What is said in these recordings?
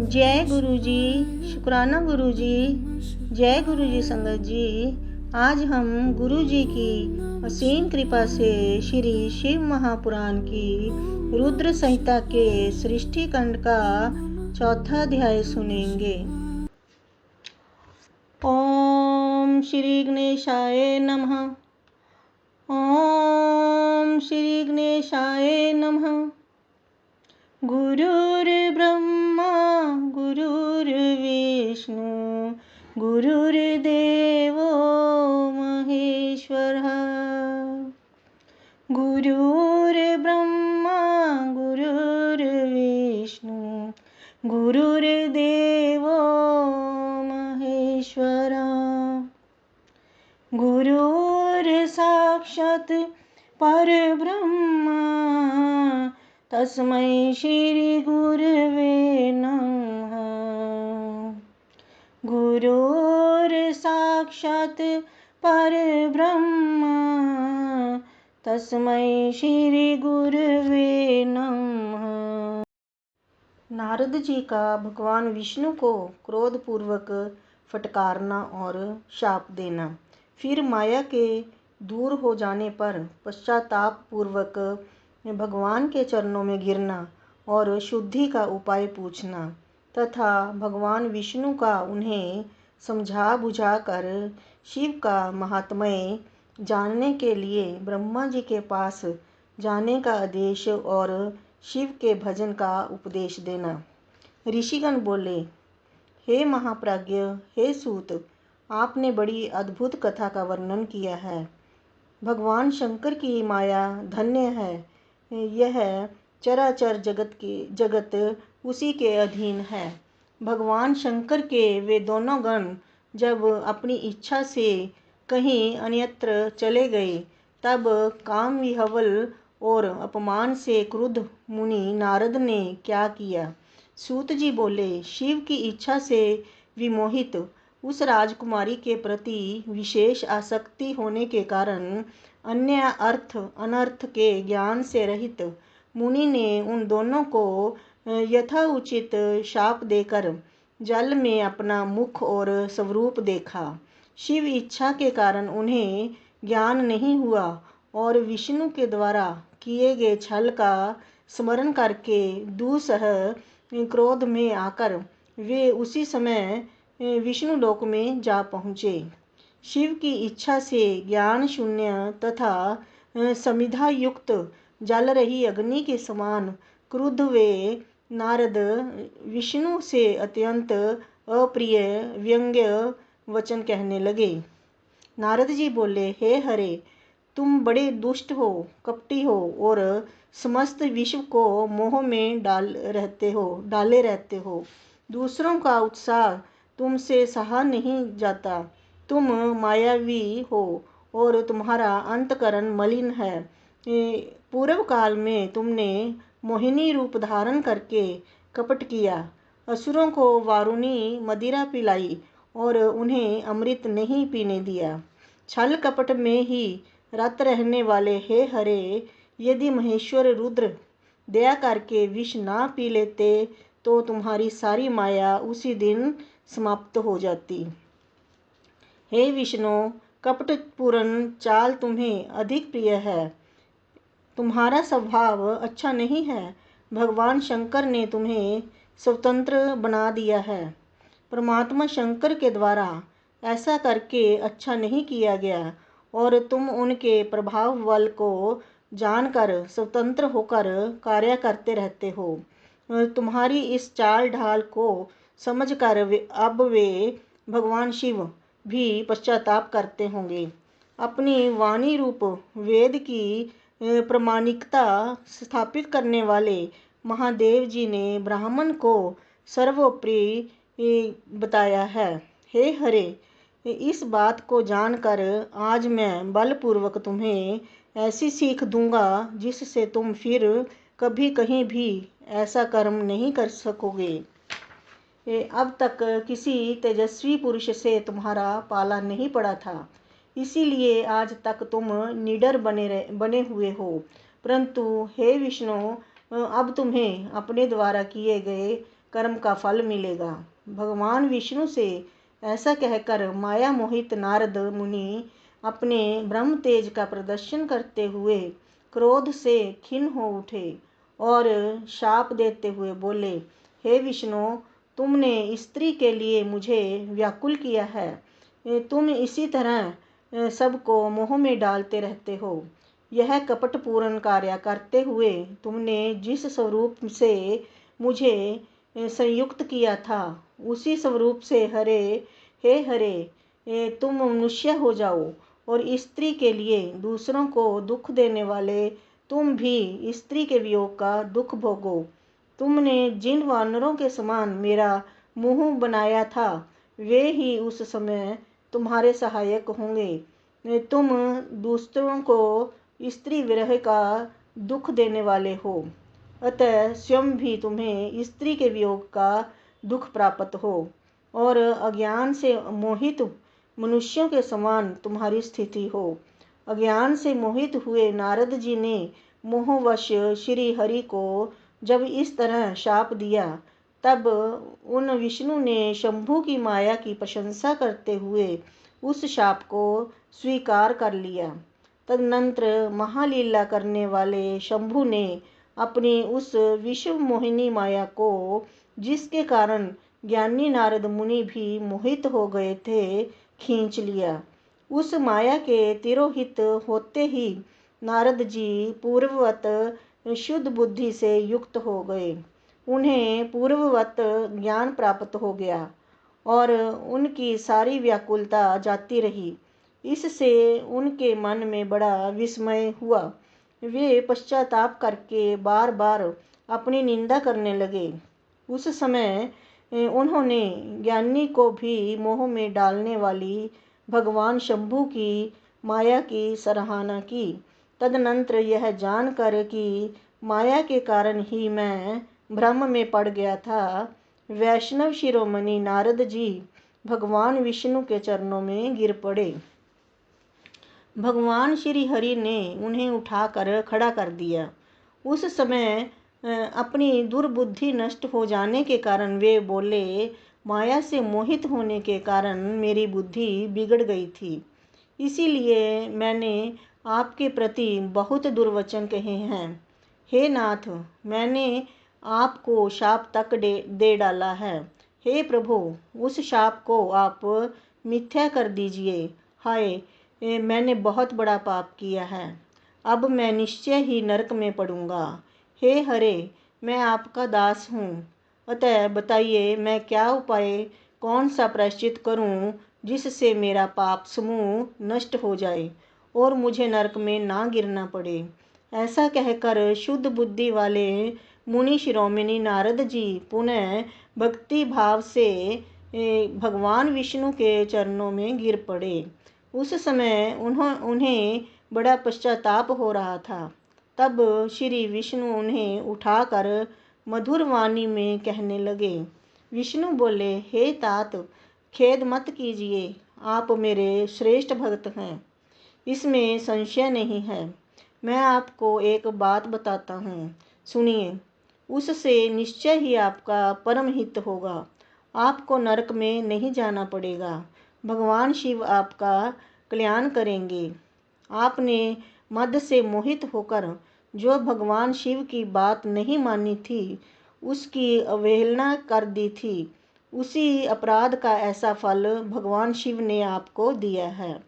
जय गुरु जी, शुक्राना गुरु जी। जय गुरु जी संगत जी। आज हम गुरु जी की असीम कृपा से श्री शिव महापुराण की रुद्र संहिता के सृष्टि खंड का चौथा अध्याय सुनेंगे। ओम श्री गणेशाय नमः। ओम श्री गणेशाय नमः। गुरुर्ब्रह्मा गुरुर्विष्णु गुरुर्देवो महेश्वरः। गुरुर्ब्रह्मा गुरुर्विष्णु गुरुर्देवो महेश्वरः। गुरुर्साक्षात् परब्रह्म तस्मै श्री गुरवे नमः। गुरुर्साक्षात् परब्रह्म तस्मै श्री गुरवे नमः। नारद जी का भगवान विष्णु को क्रोधपूर्वक फटकारना और शाप देना, फिर माया के दूर हो जाने पर पश्चाताप पूर्वक भगवान के चरणों में गिरना और शुद्धि का उपाय पूछना तथा भगवान विष्णु का उन्हें समझा बुझा कर शिव का महात्म्य जानने के लिए ब्रह्मा जी के पास जाने का आदेश और शिव के भजन का उपदेश देना। ऋषिगण बोले, हे महाप्राज्ञ, हे सूत, आपने बड़ी अद्भुत कथा का वर्णन किया है। भगवान शंकर की माया धन्य है। यह चराचर जगत उसी के अधीन है। भगवान शंकर के वे दोनों गण जब अपनी इच्छा से कहीं अन्यत्र चले गए, तब काम विह्वल और अपमान से क्रुद्ध मुनि नारद ने क्या किया। सूत जी बोले, शिव की इच्छा से विमोहित उस राजकुमारी के प्रति विशेष आसक्ति होने के कारण अन्य अर्थ अनर्थ के ज्ञान से रहित मुनि ने उन दोनों को यथाउचित शाप देकर जल में अपना मुख और स्वरूप देखा। शिव इच्छा के कारण उन्हें ज्ञान नहीं हुआ और विष्णु के द्वारा किए गए छल का स्मरण करके दुसह क्रोध में आकर वे उसी समय विष्णु लोक में जा पहुँचे। शिव की इच्छा से ज्ञान शून्य तथा समिधा युक्त जल रही अग्नि के समान क्रुद्ध वे नारद विष्णु से अत्यंत अप्रिय व्यंग्य वचन कहने लगे। नारद जी बोले, हे हरे, तुम बड़े दुष्ट हो, कपटी हो और समस्त विश्व को मोह में डाले रहते हो। दूसरों का उत्साह तुमसे सहा नहीं जाता। तुम मायावी हो और तुम्हारा अंतकरण मलिन है। पूर्व काल में तुमने मोहिनी रूप धारण करके कपट किया, असुरों को वारुणी मदिरा पिलाई और उन्हें अमृत नहीं पीने दिया। छल कपट में ही रत रहने वाले हे हरे, यदि महेश्वर रुद्र दया करके विष ना पी लेते तो तुम्हारी सारी माया उसी दिन समाप्त हो जाती। हे विष्णु, कपटपूर्ण चाल तुम्हें अधिक प्रिय है। तुम्हारा स्वभाव अच्छा नहीं है। भगवान शंकर ने तुम्हें स्वतंत्र बना दिया है। परमात्मा शंकर के द्वारा ऐसा करके अच्छा नहीं किया गया और तुम उनके प्रभाव बल को जानकर स्वतंत्र होकर कार्य करते रहते हो। तुम्हारी इस चाल ढाल को समझकर अब वे भगवान शिव भी पश्चाताप करते होंगे। अपनी वाणी रूप वेद की प्रामाणिकता स्थापित करने वाले महादेव जी ने ब्राह्मण को सर्वोपरि बताया है। हे हरे, इस बात को जानकर आज मैं बलपूर्वक तुम्हें ऐसी सीख दूंगा जिससे तुम फिर कभी कहीं भी ऐसा कर्म नहीं कर सकोगे। अब तक किसी तेजस्वी पुरुष से तुम्हारा पाला नहीं पड़ा था, इसीलिए आज तक तुम निडर बने हुए हो। परंतु हे विष्णु, अब तुम्हें अपने द्वारा किए गए कर्म का फल मिलेगा। भगवान विष्णु से ऐसा कहकर माया मोहित नारद मुनि अपने ब्रह्म तेज का प्रदर्शन करते हुए क्रोध से खिन्न हो उठे और शाप देते हुए बोले, हे विष्णु, तुमने स्त्री के लिए मुझे व्याकुल किया है। तुम इसी तरह सबको मोह में डालते रहते हो। यह कपटपूर्ण कार्य करते हुए तुमने जिस स्वरूप से मुझे संयुक्त किया था, उसी स्वरूप से हरे तुम मनुष्य हो जाओ और स्त्री के लिए दूसरों को दुख देने वाले तुम भी स्त्री के वियोग का दुख भोगो। तुमने जिन वानरों के समान मेरा मुंह बनाया था, वे ही उस समय तुम्हारे सहायक होंगे। तुम दूसरों को स्त्री विरह का दुख देने वाले हो, अतः स्वयं भी तुम्हें स्त्री के वियोग का दुख प्राप्त हो और अज्ञान से मोहित मनुष्यों के समान तुम्हारी स्थिति हो। अज्ञान से मोहित हुए नारद जी ने मोहवश श्री हरि को जब इस तरह शाप दिया, तब उन विष्णु ने शंभु की माया की प्रशंसा करते हुए उस शाप को स्वीकार कर लिया। तदनंतर महालीला करने वाले शंभु ने अपनी उस विश्व मोहिनी माया को, जिसके कारण ज्ञानी नारद मुनि भी मोहित हो गए थे, खींच लिया। उस माया के तिरोहित होते ही नारद जी पूर्ववत शुद्ध बुद्धि से युक्त हो गए। उन्हें पूर्ववत ज्ञान प्राप्त हो गया और उनकी सारी व्याकुलता जाती रही। इससे उनके मन में बड़ा विस्मय हुआ। वे पश्चाताप करके बार बार अपनी निंदा करने लगे। उस समय उन्होंने ज्ञानी को भी मोह में डालने वाली भगवान शंभु की माया की सराहना की। तदनंतर यह जानकर कि माया के कारण ही मैं भ्रम में पड़ गया था, वैष्णव शिरोमणि नारद जी भगवान विष्णु के चरणों में गिर पड़े। भगवान श्री हरि ने उन्हें उठाकर खड़ा कर दिया। उस समय अपनी दुर्बुद्धि नष्ट हो जाने के कारण वे बोले, माया से मोहित होने के कारण मेरी बुद्धि बिगड़ गई थी, इसीलिए मैंने आपके प्रति बहुत दुर्वचन कहे हैं। हे नाथ, मैंने आपको शाप तक दे डाला है। हे प्रभु, उस शाप को आप मिथ्या कर दीजिए। हाय, मैंने बहुत बड़ा पाप किया है। अब मैं निश्चय ही नरक में पड़ूंगा। हे हरे, मैं आपका दास हूँ, अतः बताइए मैं क्या उपाय, कौन सा प्रायश्चित करूँ जिससे मेरा पाप समूह नष्ट हो जाए और मुझे नरक में ना गिरना पड़े। ऐसा कहकर शुद्ध बुद्धि वाले मुनि शिरोमणि नारद जी पुनः भक्ति भाव से भगवान विष्णु के चरणों में गिर पड़े। उस समय उन्हें बड़ा पश्चाताप हो रहा था। तब श्री विष्णु उन्हें उठाकर मधुर वाणी में कहने लगे। विष्णु बोले, हे तात, खेद मत कीजिए, आप मेरे श्रेष्ठ भक्त हैं, इसमें संशय नहीं है। मैं आपको एक बात बताता हूँ, सुनिए। उससे निश्चय ही आपका परम हित होगा। आपको नरक में नहीं जाना पड़ेगा। भगवान शिव आपका कल्याण करेंगे। आपने मद से मोहित होकर जो भगवान शिव की बात नहीं मानी थी, उसकी अवहेलना कर दी थी, उसी अपराध का ऐसा फल भगवान शिव ने आपको दिया है,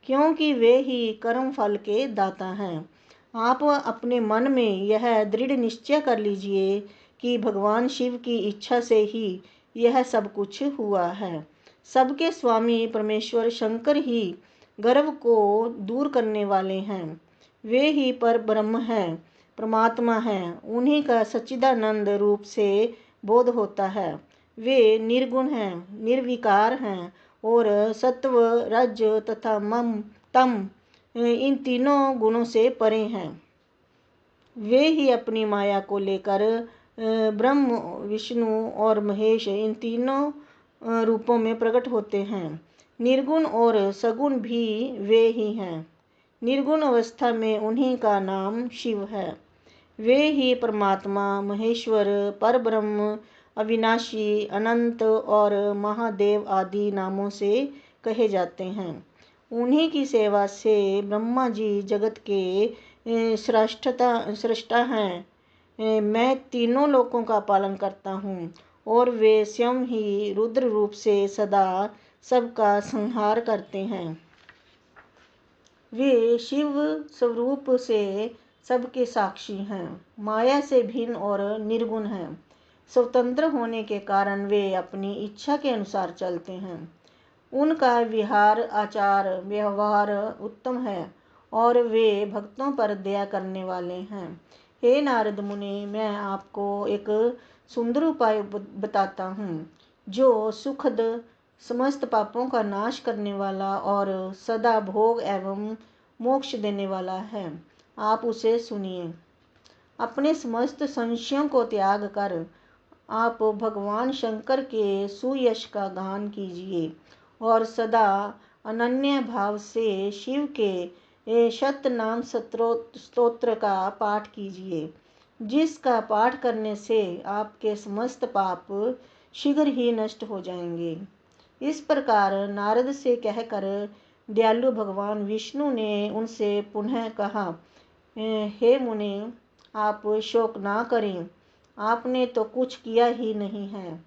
क्योंकि वे ही कर्म फल के दाता हैं। आप अपने मन में यह दृढ़ निश्चय कर लीजिए कि भगवान शिव की इच्छा से ही यह सब कुछ हुआ है। सबके स्वामी परमेश्वर शंकर ही गर्व को दूर करने वाले हैं। वे ही पर ब्रह्म हैं, परमात्मा हैं। उन्हीं का सच्चिदानंद रूप से बोध होता है। वे निर्गुण हैं, निर्विकार हैं और सत्व, रज तथा मम तम इन तीनों गुणों से परे हैं। वे ही अपनी माया को लेकर ब्रह्म, विष्णु और महेश इन तीनों रूपों में प्रकट होते हैं। निर्गुण और सगुण भी वे ही हैं। निर्गुण अवस्था में उन्हीं का नाम शिव है। वे ही परमात्मा, महेश्वर, परब्रह्म अविनाशी, अनंत और महादेव आदि नामों से कहे जाते हैं। उन्हीं की सेवा से ब्रह्मा जी जगत के सृष्टा हैं। मैं तीनों लोकों का पालन करता हूँ और वे स्वयं ही रुद्र रूप से सदा सबका संहार करते हैं। वे शिव स्वरूप से सबके साक्षी हैं, माया से भिन्न और निर्गुण हैं। स्वतंत्र होने के कारण वे अपनी इच्छा के अनुसार चलते हैं। उनका विहार आचार व्यवहार उत्तम है और वे भक्तों पर दया करने वाले हैं। हे नारद मुनि, मैं आपको एक सुंदर उपाय बताता हूँ जो सुखद, समस्त पापों का नाश करने वाला और सदा भोग एवं मोक्ष देने वाला है। आप उसे सुनिए। अपने समस्त संशयों को त्याग कर आप भगवान शंकर के सुयश का गान कीजिए और सदा अनन्य भाव से शिव के शत नाम स्तोत्र का पाठ कीजिए, जिसका पाठ करने से आपके समस्त पाप शीघ्र ही नष्ट हो जाएंगे। इस प्रकार नारद से कहकर दयालु भगवान विष्णु ने उनसे पुनः कहा, हे मुनि, आप शोक ना करें, आपने तो कुछ किया ही नहीं है।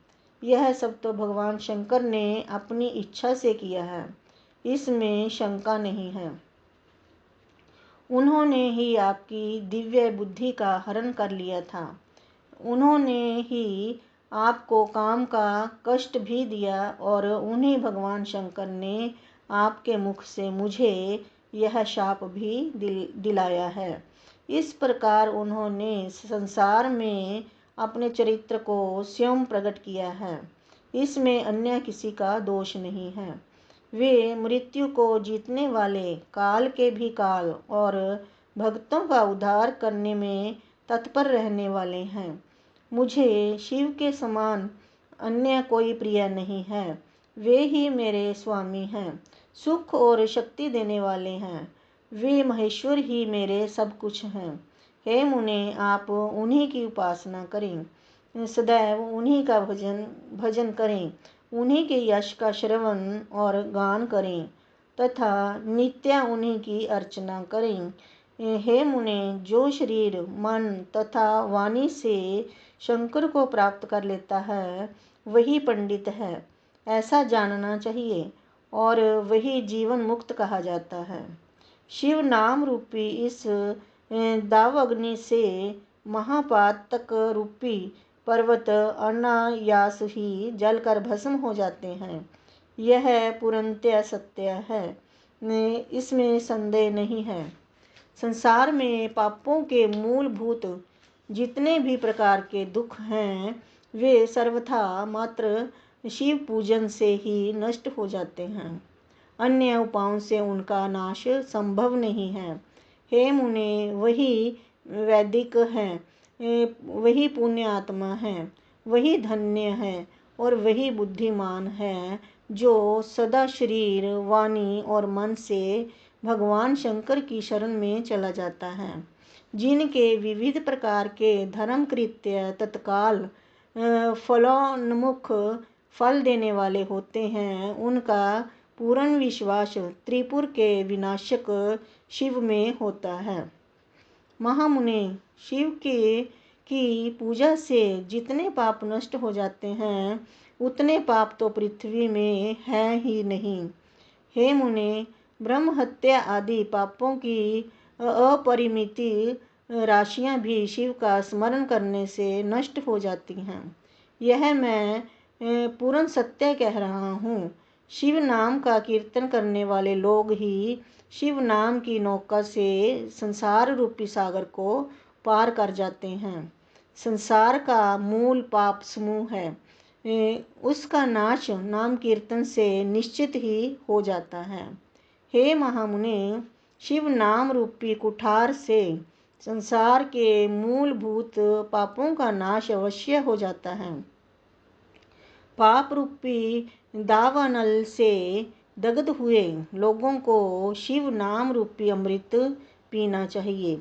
यह सब तो भगवान शंकर ने अपनी इच्छा से किया है, इसमें शंका नहीं है। उन्होंने ही आपकी दिव्य बुद्धि का हरण कर लिया था। उन्होंने ही आपको काम का कष्ट भी दिया और उन्हीं भगवान शंकर ने आपके मुख से मुझे यह शाप भी दिलाया है। इस प्रकार उन्होंने संसार में अपने चरित्र को स्वयं प्रकट किया है। इसमें अन्य किसी का दोष नहीं है। वे मृत्यु को जीतने वाले, काल के भी काल और भक्तों का उद्धार करने में तत्पर रहने वाले हैं। मुझे शिव के समान अन्य कोई प्रिय नहीं है। वे ही मेरे स्वामी हैं, सुख और शक्ति देने वाले हैं। वे महेश्वर ही मेरे सब कुछ हैं। हे मुने, आप उन्हीं की उपासना करें, सदैव उन्हीं का भजन करें, उन्हीं के यश का श्रवण और गान करें तथा नित्य उन्हीं की अर्चना करें। हे मुने, जो शरीर, मन तथा वाणी से शंकर को प्राप्त कर लेता है वही पंडित है, ऐसा जानना चाहिए, और वही जीवन मुक्त कहा जाता है। शिव नाम रूपी इस दावाग्नि से महापातक रूपी पर्वत अनायास ही जलकर भस्म हो जाते हैं। यह पूर्णतः सत्य है, इसमें संदेह नहीं है। संसार में पापों के मूलभूत जितने भी प्रकार के दुख हैं, वे सर्वथा मात्र शिव पूजन से ही नष्ट हो जाते हैं। अन्य उपायों से उनका नाश संभव नहीं है। हे मुने, वही वैदिक है, वही पुण्य आत्मा है, वही धन्य है और वही बुद्धिमान है जो सदा शरीर, वाणी और मन से भगवान शंकर की शरण में चला जाता है। जिनके विविध प्रकार के धर्म कृत्य तत्काल फलोन्मुख फल देने वाले होते हैं, उनका पूर्ण विश्वास त्रिपुर के विनाशक शिव में होता है। महामुनि, शिव की पूजा से जितने पाप नष्ट हो जाते हैं, उतने पाप तो पृथ्वी में है ही नहीं। हे मुने, ब्रह्म हत्या आदि पापों की अपरिमित राशियां भी शिव का स्मरण करने से नष्ट हो जाती हैं। यह मैं पूर्ण सत्य कह रहा हूँ। शिव नाम का कीर्तन करने वाले लोग ही शिव नाम की नौका से संसार रूपी सागर को पार कर जाते हैं। संसार का मूल पाप समूह है, उसका नाश नाम कीर्तन से निश्चित ही हो जाता है। हे महामुने, शिव नाम रूपी कुठार से संसार के मूलभूत पापों का नाश अवश्य हो जाता है। पाप रूपी दावानल से दग्ध हुए लोगों को शिव नाम रूपी अमृत पीना चाहिए।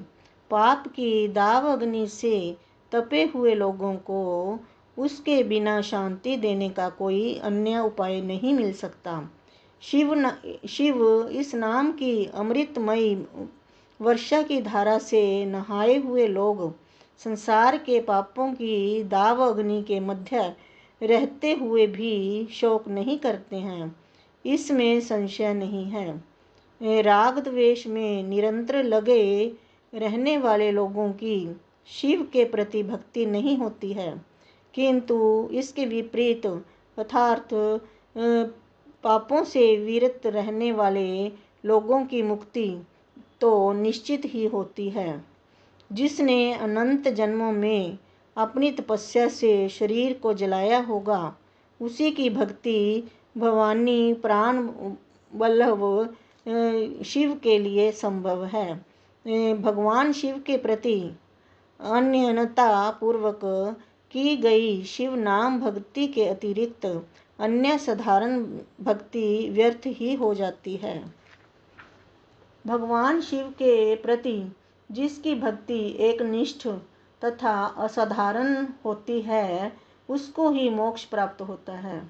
पाप की दाव अग्नि से तपे हुए लोगों को उसके बिना शांति देने का कोई अन्य उपाय नहीं मिल सकता। शिव इस नाम की अमृतमयी वर्षा की धारा से नहाए हुए लोग संसार के पापों की दाव अग्नि के मध्य रहते हुए भी शोक नहीं करते हैं, इसमें संशय नहीं है। राग द्वेष में निरंतर लगे रहने वाले लोगों की शिव के प्रति भक्ति नहीं होती है, किंतु इसके विपरीत अर्थात पापों से विरत रहने वाले लोगों की मुक्ति तो निश्चित ही होती है। जिसने अनंत जन्मों में अपनी तपस्या से शरीर को जलाया होगा, उसी की भक्ति भवानी प्राण वल्लभ शिव के लिए संभव है। भगवान शिव के प्रति अन्यनता पूर्वक की गई शिव नाम भक्ति के अतिरिक्त अन्य साधारण भक्ति व्यर्थ ही हो जाती है। भगवान शिव के प्रति जिसकी भक्ति एकनिष्ठ तथा असाधारण होती है, उसको ही मोक्ष प्राप्त होता है।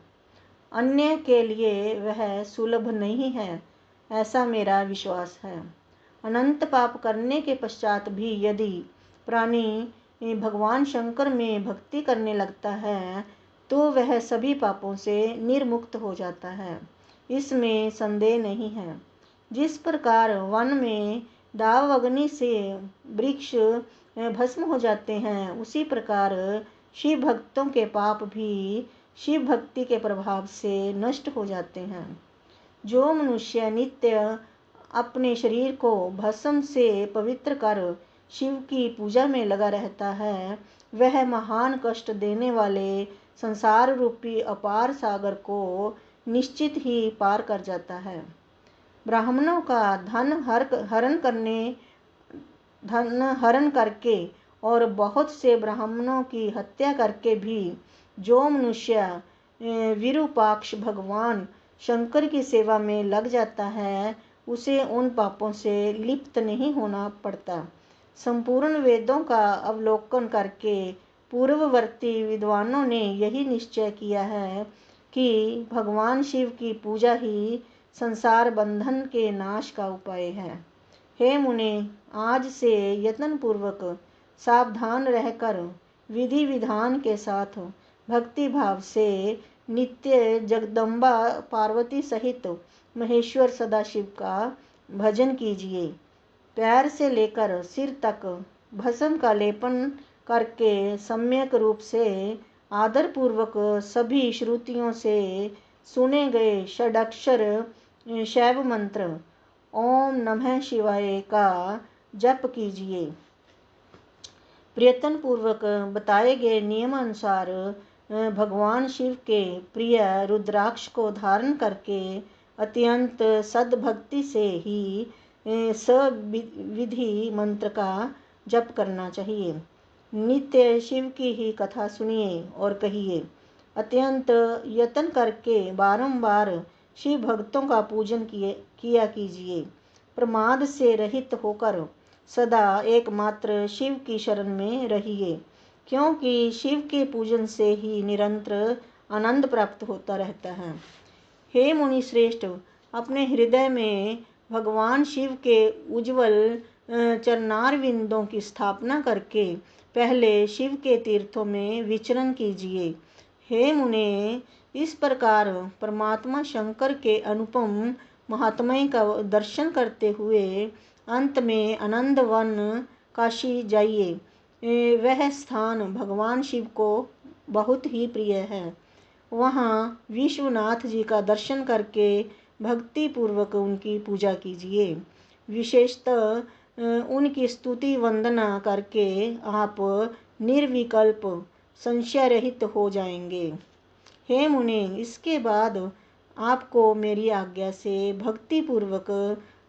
अन्य के लिए वह सुलभ नहीं है, ऐसा मेरा विश्वास है। अनंत पाप करने के पश्चात भी यदि प्राणी भगवान शंकर में भक्ति करने लगता है, तो वह सभी पापों से निर्मुक्त हो जाता है, इसमें संदेह नहीं है। जिस प्रकार वन में दाव अग्नि से वृक्ष भस्म हो जाते हैं, उसी प्रकार शिव भक्तों के पाप भी शिव भक्ति के प्रभाव से नष्ट हो जाते हैं। जो मनुष्य नित्य अपने शरीर को भस्म से पवित्र कर शिव की पूजा में लगा रहता है, वह महान कष्ट देने वाले संसार रूपी अपार सागर को निश्चित ही पार कर जाता है। ब्राह्मणों का धन हरण करके और बहुत से ब्राह्मणों की हत्या करके भी जो मनुष्य विरूपाक्ष भगवान शंकर की सेवा में लग जाता है, उसे उन पापों से लिप्त नहीं होना पड़ता। संपूर्ण वेदों का अवलोकन करके पूर्ववर्ती विद्वानों ने यही निश्चय किया है कि भगवान शिव की पूजा ही संसार बंधन के नाश का उपाय है। हे मुने, आज से यत्न पूर्वक सावधान रहकर विधि विधान के साथ भक्ति भाव से नित्य जगदम्बा पार्वती सहित महेश्वर सदाशिव का भजन कीजिए। पैर से लेकर सिर तक भस्म का लेपन करके सम्यक रूप से आदर पूर्वक सभी श्रुतियों से सुने गए षडाक्षर शैव मंत्र ओम नमः शिवाय का जप कीजिए। प्रयत्न पूर्वक बताए गए नियमानुसार भगवान शिव के प्रिय रुद्राक्ष को धारण करके अत्यंत सद्भक्ति से ही सविधि मंत्र का जप करना चाहिए। नित्य शिव की ही कथा सुनिए और कहिए। अत्यंत यत्न करके बारंबार शिव भक्तों का पूजन किया कीजिए। प्रमाद से रहित होकर सदा एकमात्र शिव की शरण में रहिए, क्योंकि शिव के पूजन से ही निरंतर आनंद प्राप्त होता रहता है। हे मुनि श्रेष्ठ, अपने हृदय में भगवान शिव के उज्ज्वल चरणारविंदों की स्थापना करके पहले शिव के तीर्थों में विचरण कीजिए। हे मुने, इस प्रकार परमात्मा शंकर के अनुपम महात्म्य का दर्शन करते हुए अंत में आनंद वन काशी जाइए। वह स्थान भगवान शिव को बहुत ही प्रिय है। वहाँ विश्वनाथ जी का दर्शन करके भक्ति पूर्वक उनकी पूजा कीजिए। विशेषतः उनकी स्तुति वंदना करके आप निर्विकल्प संशय रहित हो जाएंगे। हे मुने, इसके बाद आपको मेरी आज्ञा से भक्ति पूर्वक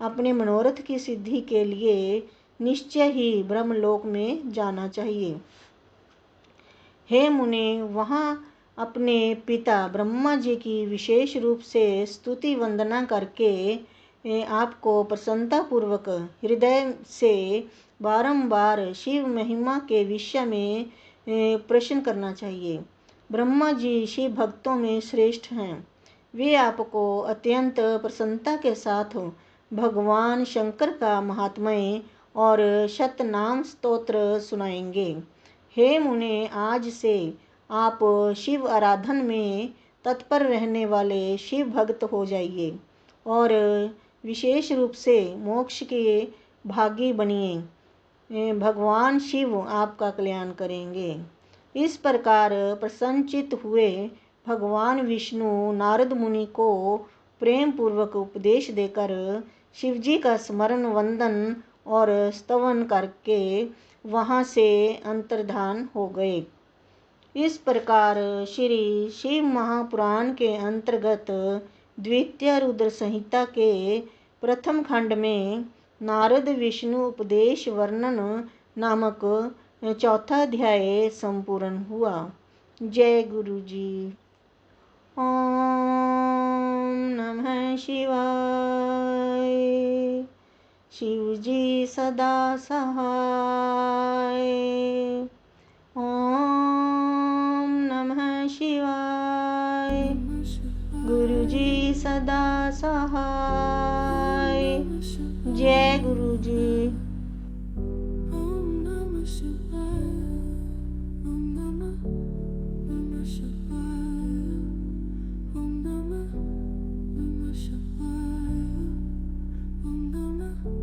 अपने मनोरथ की सिद्धि के लिए निश्चय ही ब्रह्मलोक में जाना चाहिए। हे मुने, वहाँ अपने पिता ब्रह्मा जी की विशेष रूप से स्तुति वंदना करके आपको प्रसन्नता पूर्वक हृदय से बारंबार शिव महिमा के विषय में प्रश्न करना चाहिए। ब्रह्मा जी शिव भक्तों में श्रेष्ठ हैं। वे आपको अत्यंत प्रसन्नता के साथ भगवान शंकर का महात्म्य और शतनाम स्तोत्र सुनाएंगे। हे मुने, आज से आप शिव आराधन में तत्पर रहने वाले शिव भक्त हो जाइए और विशेष रूप से मोक्ष के भागी बनिए। भगवान शिव आपका कल्याण करेंगे। इस प्रकार प्रसन्नचित्त हुए भगवान विष्णु नारद मुनि को प्रेम पूर्वक उपदेश देकर शिवजी का स्मरण वंदन और स्तवन करके वहाँ से अंतर्धान हो गए। इस प्रकार श्री शिव महापुराण के अंतर्गत द्वितीय रुद्र संहिता के प्रथम खंड में नारद विष्णु उपदेश वर्णन नामक चौथा अध्याय संपूर्ण हुआ। जय गुरु जी। ओम नमः शिवाय। शिव जी सदा सहाय। ओम नमः शिवाय। गुरु जी सदा सहाय। जय गुरु जी।